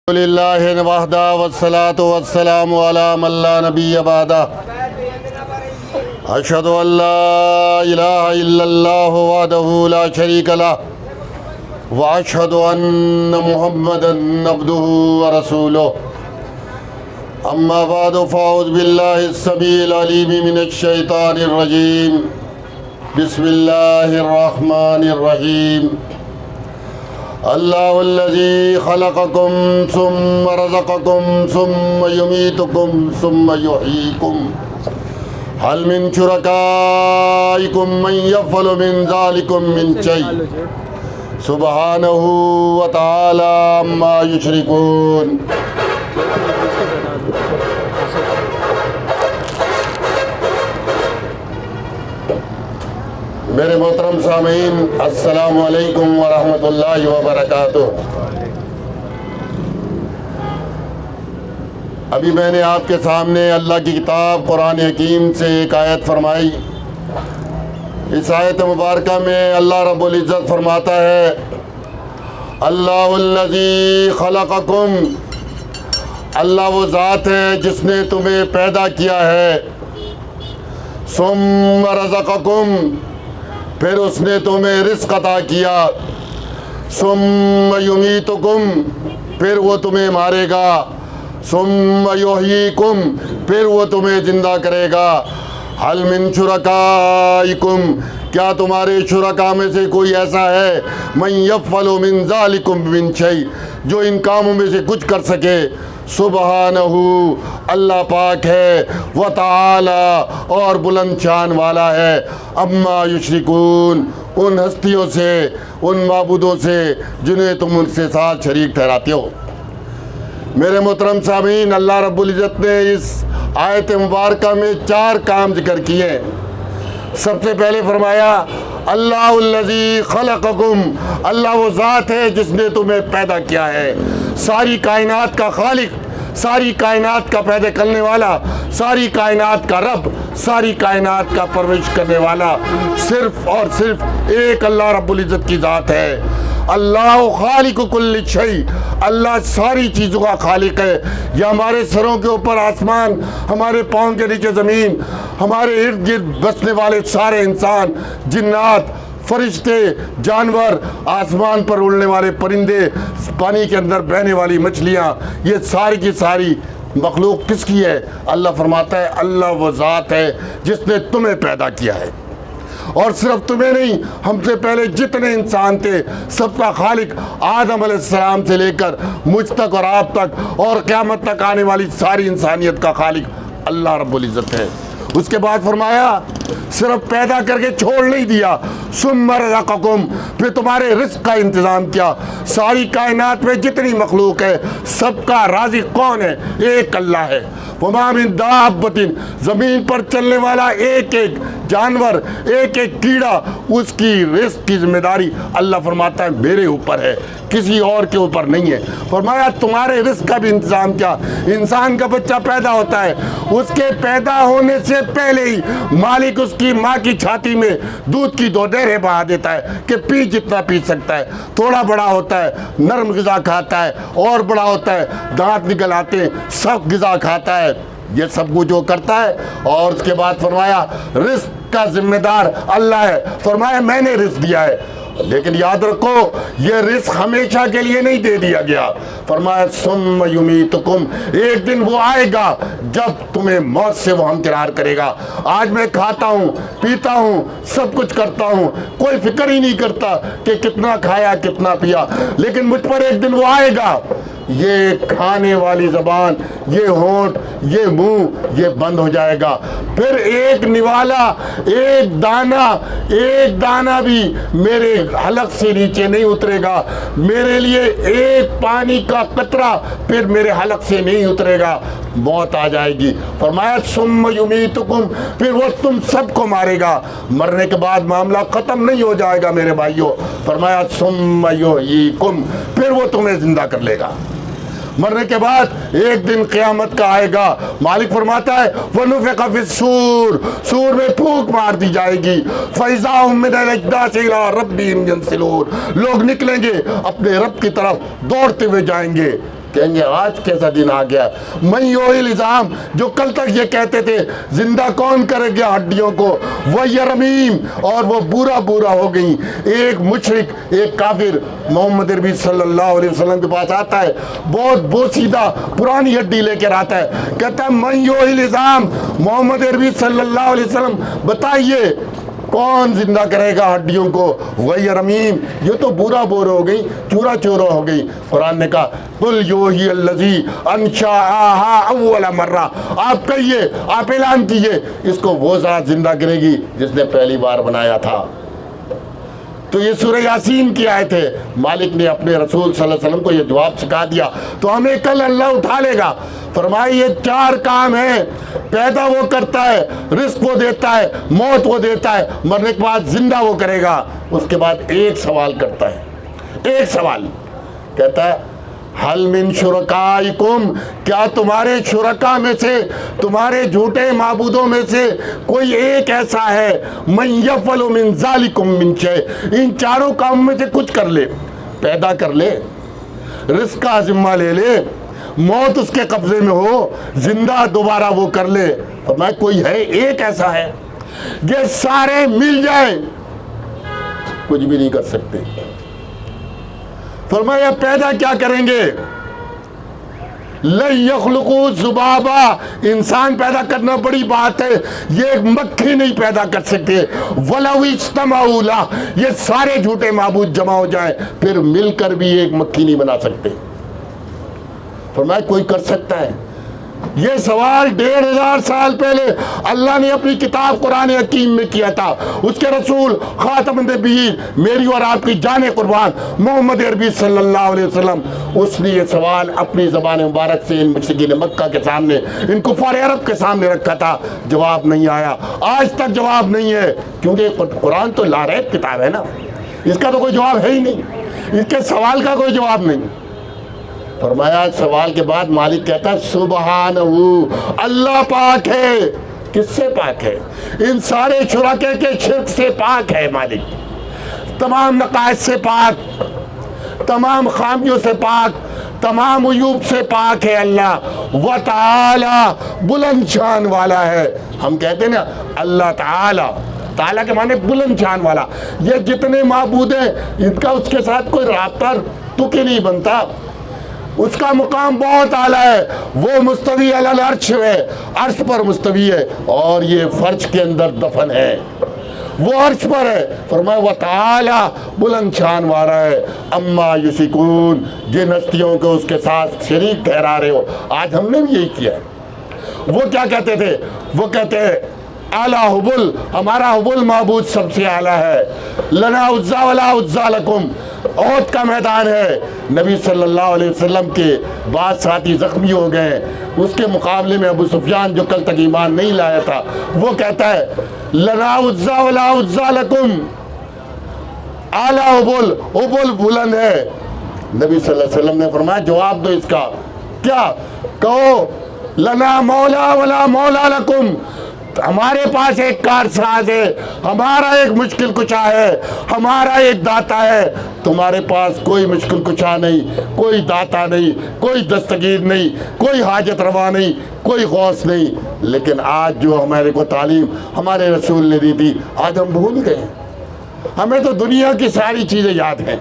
للہ وحدہ والصلاة والسلام علی من لا نبی بعدہ اشہد ان لا الہ الا اللہ وحدہ لا شریک لہ واشہد ان محمدا عبدہ ورسولہ اما بعد فاعوذ باللہ السمیع العلیم من الشیطان الرجیم بسم اللہ الرحمن الرحیم اللہ الذی خلقکم ثم رزقکم ثم یمیتکم ثم یحییکم هل من شرکائکم من یفعل من ذلکم من شیء سبحانہ وتعالی عما یشرکون۔ میرے محترم سامعین، السلام علیکم ورحمۃ اللہ وبرکاتہ۔ ابھی میں نے آپ کے سامنے اللہ کی کتاب قرآن حکیم سے ایک آیت فرمائی۔ اس آیت مبارکہ میں اللہ رب العزت فرماتا ہے اللہ الذی خلقکم، اللہ وہ ذات ہے جس نے تمہیں پیدا کیا ہے، ثم رزقکم، پھر اس نے تمہیں رزق عطا کیا، ثم یمیتکم، پھر وہ تمہیں مارے گا، ثم یحییکم، پھر وہ تمہیں زندہ کرے گا۔ حل من شرکائکم، کیا تمہارے شرکاء میں سے کوئی ایسا ہے من یفعل من ذلکم من شیء، جو ان کاموں میں سے کچھ کر سکے؟ سبحانہ، اللہ پاک ہے، وتعالی، اور بلند شان والا ہے، اما یشرکون، ان ہستیوں سے، ان معبودوں سے جنہیں تم ان سے ساتھ شریک ٹھہراتے ہو۔ میرے محترم سامعین، اللہ رب العزت نے اس آیت مبارکہ میں 4 کام ذکر کیے۔ سب سے پہلے فرمایا اللہ الذی خلقکم، اللہ وہ ذات ہے جس نے تمہیں پیدا کیا ہے، ساری کائنات کا خالق، ساری کائنات کا پیدا کرنے والا، ساری کائنات کا رب، ساری کائنات کا پرورش کرنے والا صرف اور صرف ایک اللہ رب العزت کی ذات ہے۔ اللہ خالق کل شیء، اللہ ساری چیزوں کا خالق ہے۔ یہ ہمارے سروں کے اوپر آسمان، ہمارے پاؤں کے نیچے زمین، ہمارے ارد گرد بسنے والے سارے انسان، جنات، فرشتے، جانور، آسمان پر اڑنے والے پرندے، پانی کے اندر بہنے والی مچھلیاں، یہ ساری کی ساری مخلوق کس کی ہے؟ اللہ فرماتا ہے اللہ وہ ذات ہے جس نے تمہیں پیدا کیا ہے، اور صرف تمہیں نہیں، ہم سے پہلے جتنے انسان تھے سب کا خالق، آدم علیہ السلام سے لے کر مجھ تک اور آپ تک اور قیامت تک آنے والی ساری انسانیت کا خالق اللہ رب العزت ہے۔ اس کے بعد فرمایا صرف پیدا کر کے چھوڑ نہیں دیا، ثم رزقکم، پھر تمہارے رزق کا انتظام کیا۔ ساری کائنات میں جتنی مخلوق ہے سب کا رازق کون ہے؟ ایک اللہ ہے۔ وما من دابۃ، زمین پر چلنے والا ایک ایک جانور، ایک ایک کیڑا، اس کی رزق کی ذمہ داری اللہ فرماتا ہے میرے اوپر ہے، کسی اور کے اوپر نہیں ہے۔ فرمایا تمہارے رزق کا بھی انتظام کیا۔ انسان کا بچہ پیدا ہوتا ہے، اس کے پیدا ہونے سے پہلے ہی مالک اس کی ماں کی چھاتی میں دودھ کی 2 نہریں بہا دیتا ہے کہ پی جتنا پی سکتا ہے۔ تھوڑا بڑا ہوتا ہے نرم غذا کھاتا ہے، اور بڑا ہوتا ہے دانت نکل آتے ہیں سخت غذا کھاتا ہے۔ یہ سب وہ جو کرتا ہے، اور اس کے بعد فرمایا رزق کا ذمہ دار اللہ ہے۔ فرمایا میں نے رزق دیا ہے، لیکن یاد رکھو یہ رزق ہمیشہ کے لیے نہیں دے دیا گیا۔ فرمایا ثم یمیتکم، ایک دن وہ آئے گا جب تمہیں موت سے وہ ہمکنار کرے گا۔ آج میں کھاتا ہوں، پیتا ہوں، سب کچھ کرتا ہوں، کوئی فکر ہی نہیں کرتا کہ کتنا کھایا کتنا پیا، لیکن مجھ پر ایک دن وہ آئے گا، یہ کھانے والی زبان، یہ ہونٹ، یہ منہ، یہ بند ہو جائے گا۔ پھر ایک نوالا، ایک دانہ بھی میرے حلق سے نیچے نہیں اترے گا، میرے لیے ایک پانی کا قطرہ پھر میرے حلق سے نہیں اترے گا، موت آ جائے گی۔ فرمایا ثم یمیتکم، پھر وہ تم سب کو مارے گا۔ مرنے کے بعد معاملہ ختم نہیں ہو جائے گا میرے بھائیوں۔ فرمایا ثم یحییکم، پھر وہ تمہیں زندہ کر لے گا۔ مرنے کے بعد ایک دن قیامت کا آئے گا، مالک فرماتا ہے وَنُفِخَ فِي الصُّورِ، سور میں پھونک مار دی جائے گی، فَإِذَا هُم مِّنَ الْأَجْدَاثِ إِلَىٰ رَبِّهِمْ يَنْسِلُونَ، لوگ نکلیں گے اپنے رب کی طرف دوڑتے ہوئے جائیں گے۔ کہیں گے آج کیسا دن آ گیا. من یحیی العظام, جو کل تک یہ کہتے تھے زندہ کون کرے گا ہڈیوں کو, وہی رمیم, اور وہ بورا بورا ہو گئی. ایک مشرک, ایک کافر محمد عربی صلی اللہ علیہ وسلم کے پاس آتا ہے, بہت بوسیدہ پرانی ہڈی لے کر آتا ہے, کہتا ہے من یحیی العظام, محمد عربی صلی اللہ علیہ وسلم بتائیے کون زندہ کرے گا ہڈیوں کو, وہی رمیم, یہ تو بورا بور ہو گئی, چورا چورا ہو گئی. قرآن نے کہا قل یحیی الذی انشأہا اول مرہ, آپ کہیے, آپ اعلان کیجئے اس کو وہ ذات زندہ کرے گی جس نے پہلی بار بنایا تھا. تو یہ سورہ یاسین کی آیت ہے. مالک نے اپنے رسول صلی اللہ علیہ وسلم کو یہ جواب سکھا دیا, تو ہمیں کل اللہ اٹھا لے گا. فرمائے یہ 4 کام ہیں, پیدا وہ کرتا ہے, رزق وہ دیتا ہے, موت وہ دیتا ہے, مرنے کے بعد زندہ وہ کرے گا. اس کے بعد ایک سوال کرتا ہے, ایک سوال کہتا ہے حل من شرکائکم, کیا تمہارے شرکا میں سے, تمہارے جھوٹے معبودوں میں سے کوئی ایک ایسا ہے من یفعل من ذالکم من شیء, ان 4 کاموں میں سے کچھ کر لے, پیدا کر لے, رزق کا ذمہ لے لے, موت اس کے قبضے میں ہو, زندہ دوبارہ وہ کر لے. فرمایا کوئی ہے, ایک ایسا ہے, یہ سارے مل جائیں کچھ بھی نہیں کر سکتے. فرمایا پیدا کیا کریں گے, لن یخلقوا ذبابا, انسان پیدا کرنا بڑی بات ہے, یہ ایک مکھی نہیں پیدا کر سکتے. ولو اجتمعوا لہ, یہ سارے جھوٹے معبود جمع ہو جائیں پھر مل کر بھی ایک مکھی نہیں بنا سکتے. فرمایا کوئی کر سکتا ہے. یہ سوال 1500 سال پہلے اللہ نے اپنی کتاب قرآن حکیم میں کیا تھا. اس کے رسول خاتم النبیین, میری اور آپ کی جان قربان محمد عربی صلی اللہ علیہ وسلم, اس نے یہ سوال اپنی زبان مبارک سے ان مشرکین مکہ کے سامنے, ان کفار عرب کے سامنے رکھا تھا. جواب نہیں آیا, آج تک جواب نہیں ہے, کیونکہ قرآن تو لاریب کتاب ہے نا, اس کا تو کوئی جواب ہے ہی نہیں, اس کے سوال کا کوئی جواب نہیں. فرمایا سوال کے بعد مالک کہتا ہے سبحانہ, اللہ پاک ہے. کس سے پاک ہے؟ ان سارے شرکے کے شرک سے پاک ہے مالک, تمام نقائص سے پاک, تمام خامیوں سے پاک, تمام عیوب سے پاک ہے اللہ. وتعالی, بلند شان والا ہے. ہم کہتے ہیں نا اللہ تعالی, تعالیٰ کے معنی بلند شان والا. یہ جتنے معبود ہیں ان کا اس کے ساتھ کوئی رابطہ تو کہ نہیں بنتا, اس کا مقام بہت اعلیٰ ہے. وہ مستوی علی العرش ہے, عرش پر مستوی ہے, اور یہ فرش کے اندر دفن ہے, وہ عرش پر ہے. فرمایا وتعالی, بلند شان والا ہے. اما یشرکون, جن ہستیوں کو اس کے ساتھ شریک ٹھہرا رہے ہو. آج ہم نے بھی یہی کیا ہے. وہ کیا کہتے تھے, وہ کہتے ہیں اعلیٰ حبل, ہمارا حبل معبود سب سے اعلیٰ ہے. لنا عزا ولا عزا لکم, احد کا میدان ہے. نبی صلی اللہ علیہ وسلم کے بعد ساتھی زخمی ہو گئے, اس کے مقابلے میں ابو سفیان جو کل تک ایمان نہیں لایا تھا, وہ کہتا ہے لنا عزا ولا عزا لکم, اعلیٰ حبل, حبل بلند ہے. نبی صلی اللہ علیہ وسلم نے فرمایا جواب دو اس کا, کیا کہو لنا مولا ولا مولا لکم, ہمارے پاس ایک کارساز ہے, ہمارا ایک مشکل کشا ہے, ہمارا ایک داتا ہے. تمہارے پاس کوئی مشکل کشا نہیں, کوئی داتا نہیں, کوئی دستگیر نہیں, کوئی حاجت روا نہیں, کوئی غوث نہیں. لیکن آج جو ہمارے کو تعلیم ہمارے رسول نے دی تھی, آج ہم بھول گئے. ہمیں تو دنیا کی ساری چیزیں یاد ہیں,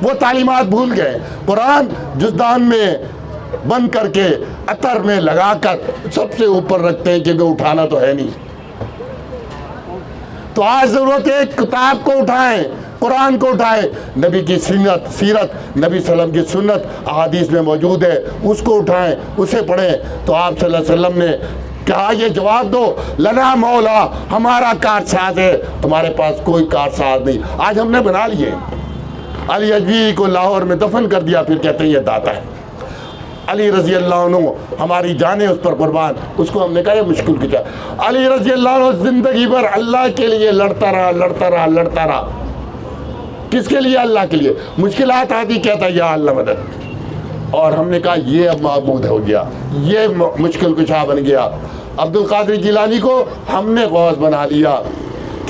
وہ تعلیمات بھول گئے. قرآن جزدان میں بند کر کے عطر میں لگا کر سب سے اوپر رکھتے ہیں, کیونکہ اٹھانا تو ہے نہیں. تو آج ضرورت ہے کتاب کو اٹھائیں, قرآن کو اٹھائیں. نبی کی سیرت, نبی صلی اللہ علیہ وسلم کی سنت احادیث میں موجود ہے, اس کو اٹھائیں, اسے پڑھیں. تو آپ صلی اللہ علیہ وسلم نے کہا یہ جواب دو, لنا مولا, ہمارا کارساز ہے, تمہارے پاس کوئی کارساز نہیں. آج ہم نے بنا لیے. علی اجوی کو لاہور میں دفن کر دیا, پھر کہتے ہیں یہ داتا ہے. علی رضی اللہ عنہ, ہماری جانیں اس پر قربان, اس کو ہم نے کہا یہ مشکل کیا. علی رضی اللہ عنہ زندگی بھر اللہ کے لیے لڑتا رہا, لڑتا رہا, لڑتا رہا. کس کے لیے؟ اللہ کے لیے. مشکلات آتی کہتا یا اللہ مدد, اور ہم نے کہا یہ اب معبود ہو گیا, یہ مشکل کشا بن گیا. عبد القادر جیلانی کو ہم نے غوث بنا لیا.